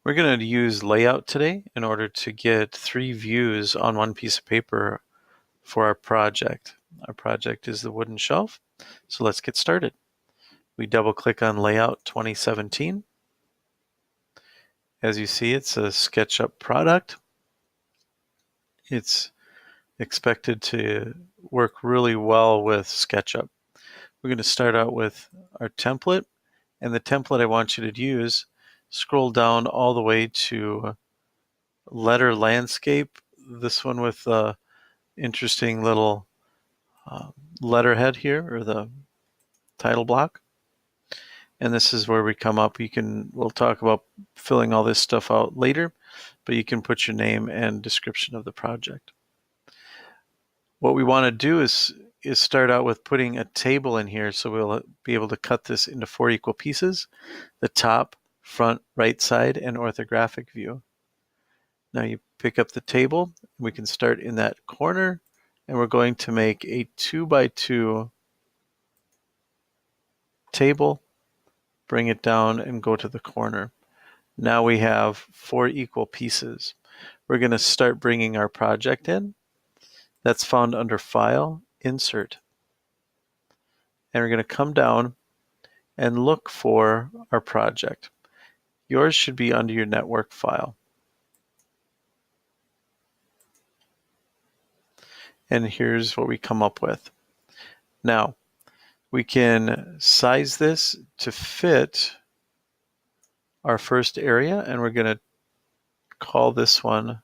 We're going to use layout today in order to get 3 views on one piece of paper for our project. Our project is the wooden shelf, so let's get started. We double click on Layout 2017. As you see, it's a SketchUp product. It's expected to work really well with SketchUp. We're going to start out with our template, and the template I want you to use, scroll down all the way to Letter Landscape, this one with the interesting little letterhead here, or the title block. And this is where we come up. We'll talk about filling all this stuff out later, but you can put your name and description of the project. What we want to do is start out with putting a table in here, so we'll be able to cut this into 4 equal pieces: the top, front, right side, and orthographic view. Now you pick up the table. We can start in that corner, and we're going to make a 2x2 table, bring it down, and go to the corner. Now we have 4 equal pieces. We're going to start bringing our project in. That's found under File, Insert. And we're going to come down and look for our project. Yours should be under your network file. And here's what we come up with. Now, we can size this to fit our first area, and we're going to call this one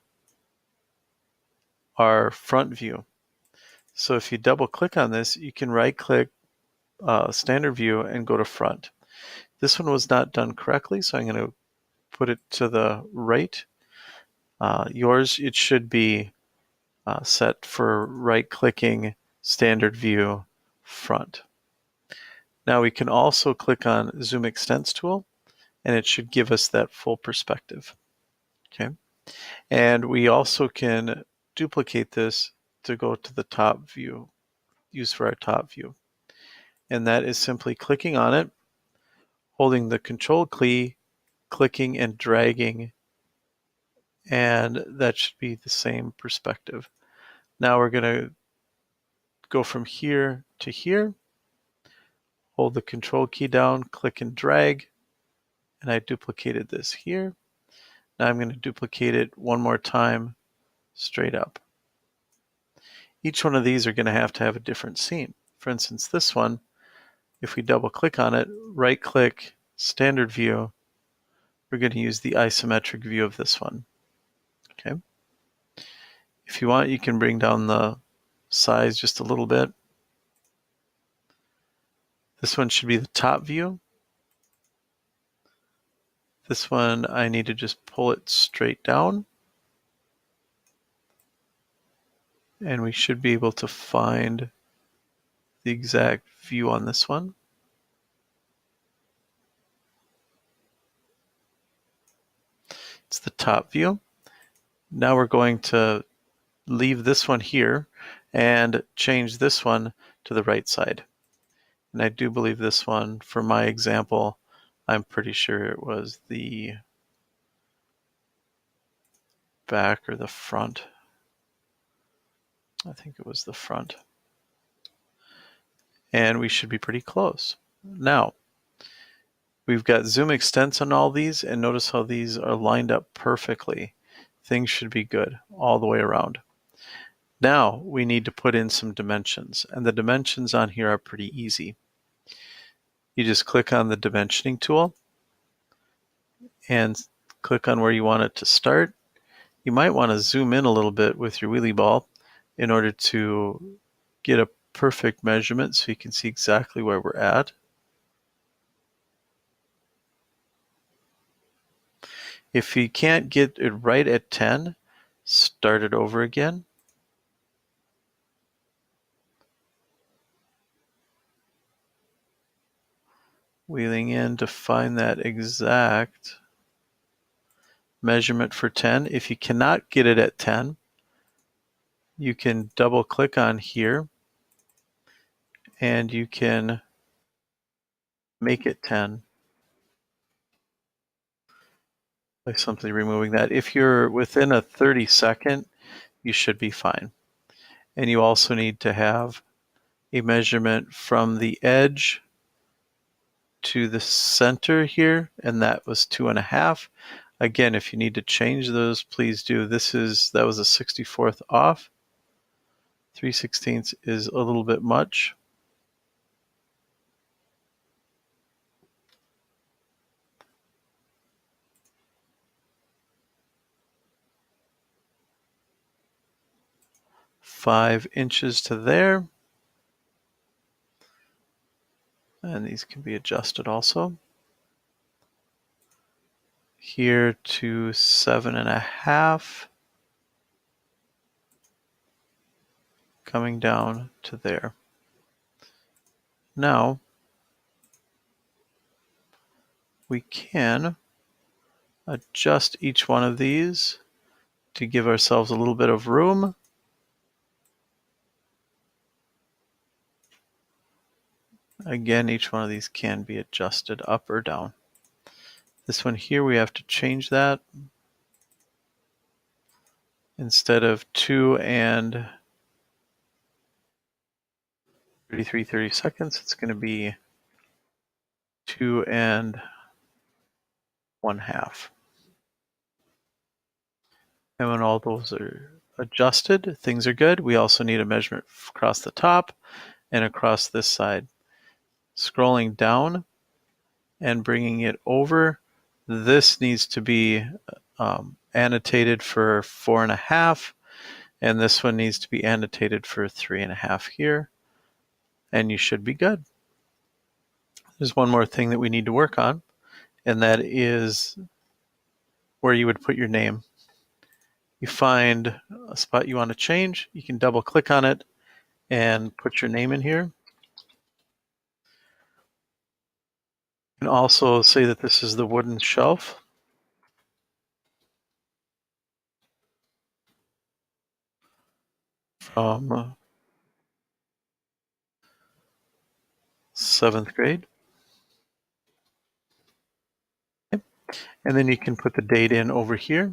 our front view. So if you double click on this, you can right click standard view and go to front. This one was not done correctly, so I'm going to put it to the right. Yours, it should be set for right clicking standard view front. Now we can also click on Zoom Extents tool, and it should give us that full perspective. Okay, and we also can duplicate this to go to the top view, use for our top view. And that is simply clicking on it, holding the Control key, clicking and dragging, and that should be the same perspective. Now we're going to go from here to here, hold the Control key down, click and drag, and I duplicated this here. Now I'm going to duplicate it one more time straight up. Each one of these are going to have a different scene. For instance, this one, if we double click on it, right click, standard view, we're going to use the isometric view of this one. Okay. If you want, you can bring down the size just a little bit. This one should be the top view. This one, I need to just pull it straight down. And we should be able to find the exact view on this one. It's the top view. Now we're going to leave this one here and change this one to the right side. And I do believe this one, for my example, I'm pretty sure it was the back or the front. I think it was the front. And we should be pretty close. Now, we've got Zoom Extents on all these, and notice how these are lined up perfectly. Things should be good all the way around. Now we need to put in some dimensions, and the dimensions on here are pretty easy. You just click on the dimensioning tool and click on where you want it to start. You might want to zoom in a little bit with your wheelie ball in order to get a perfect measurement so you can see exactly where we're at. If you can't get it right at 10, start it over again. Wheeling in to find that exact measurement for 10. If you cannot get it at 10, you can double click on here and you can make it 10. by simply removing that. If you're within a 30-second, you should be fine. And you also need to have a measurement from the edge to the center here, and that was 2.5. Again, if you need to change those, please do. That was a 64th off. 3/16 is a little bit much. Five inches to there. And these can be adjusted also. Here to 7.5. Coming down to there. Now, we can adjust each one of these to give ourselves a little bit of room. Again, each one of these can be adjusted up or down. This one here, we have to change that. Instead of 2 and 33 seconds, it's going to be 2 and 1/2. And when all those are adjusted, things are good. We also need a measurement across the top and across this side. Scrolling down and bringing it over, this needs to be annotated for 4.5, and this one needs to be annotated for 3.5 here, and you should be good. There's one more thing that we need to work on, and that is where you would put your name. You find a spot you want to change, you can double click on it and put your name in here. You can also say that this is the wooden shelf. From 7th grade. Okay. And then you can put the date in over here.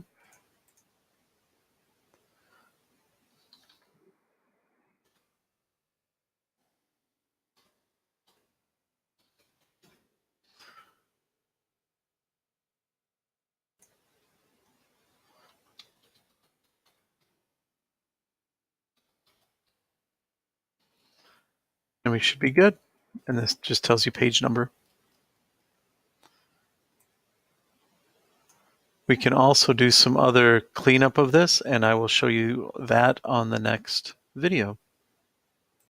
And we should be good. And this just tells you page number. We can also do some other cleanup of this, and I will show you that on the next video.